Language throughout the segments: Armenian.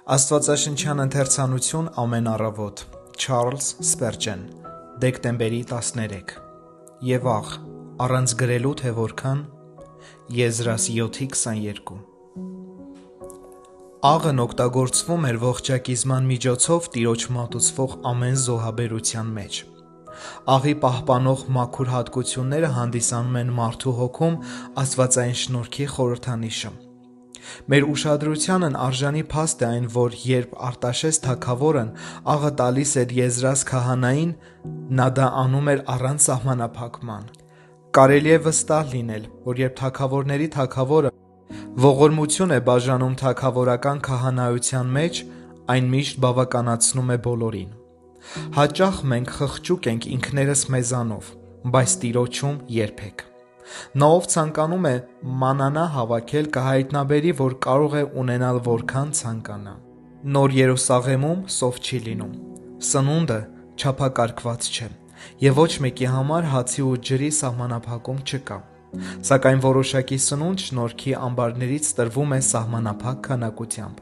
Աստվածաշնչյան ընթերցանություն ամեն առավոտ Չարլզ Սպերջեն դեկտեմբերի 13 Եվ աղ առանց գրելու թե որքան Եզրաս 7:22 Աղն օգտագործվում էր ողջակիզման միջոցով Տիրոջ մատուցվող ամեն զոհաբերության մեջ։ Աղի պահպանող մաքուր հատկությունները հանդիսանում են մարդու հոգում աստվածային շնորհքի խորհրդանիշը։ Մեր ուշադրությանն արժանի փաստ է այն, որ երբ Արտաշես թագավորն աղը տալիս էր Եզրաս քահանային, նա դա անում էր առանց սահմանափակման։ Կարելի է վստահ լինել, որ երբ թագավորների թագավորը ողորմություն է բաժանում թագավորական քահանայության մեջ, այն միշտ բավականացնում է բոլորին։ Հաճախ մենք խղճուկ ենք ինքներս մեզանով, բայց Տիրոջում երբեք։ Նա ով ցանկանում է մանանա հավաքել կհայտնաբերի, որ կարող է ունենալ որքան ցանկանա։ Նոր Երուսաղեմում սով չի լինում։ Սնունդը չափակարգված չէ, եւ ոչ մեկի համար հացի ու ջրի սահմանափակում չկա։ Սակայն որոշակի սնունդ շնորհքի ամբարներից տրվում է սահմանափակ քանակությամբ։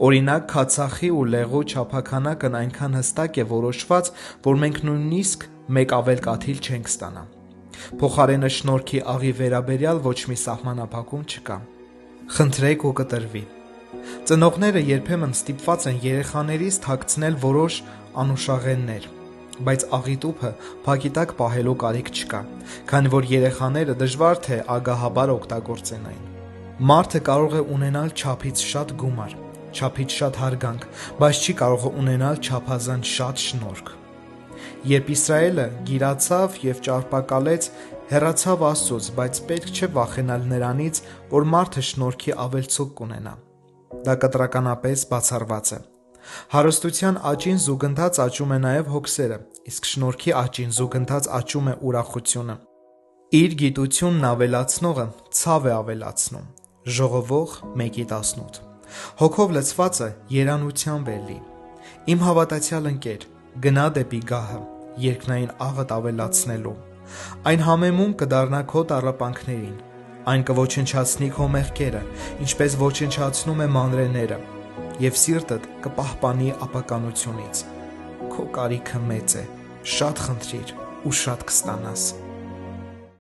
Օրինակ, քացախի ու լեղու չափաքանակն այնքան հստակ է որոշված, որ մենք նույնիսկ մեկ ավելկաթիլ չենք ստանա։ Փոխարենը շնորհքի աղի վերաբերյալ ոչ մի սահմանափակում չկա։ Խնդրեք ու կտրվի։ Ծնողները երբեմն ստիպված են երեխաներից թաքցնել որոշ անուշաղեններ, բայց աղի տուփը փակի տակ պահելու կարիք չկա, քանի որ երեխաները դժվար թե ագահաբար օգտագործեն այն։ Մարդը կարող է ունենալ չափից շատ գումար, չափից շատ հարգանք, բայց չի կարող ունենալ չափազանց շատ շնորհք։ Երբ Իսրայելը գիրացավ եւ ճարպակալեց, հեռացավ Աստծուց, բայց պետք չէ վախենալ նրանից, որ մարդը շնորհքի ավելցուկ կունենա։ Դա կտրականապես բացառված է։ Հարստության աճին զուգընթաց աճում է նաև հոգսերը, իսկ շնորհքի աճին զուգընթաց աճում է ուրախությունը։ Իր գիտությունն ավելացնողը ցավ է ավելացնում։ Ժողովող 1:18 Հոգով լցվածը երանությամբ է լի։ Իմ հավատացյալ ընկեր, գնա դեպի գահը, երկնային աղդ ավելացնելու։ Այն համեմում կդառնա քո տառապանքներին։ Այն կոչնչացնի քո մեղքերը, ինչպես ոչնչացնում է մանրեները, եւ սիրտդ կպահպանի ապականությունից։ Քո կարիքը մեծ է, շատ խնդրիր ու շատ կստանաս։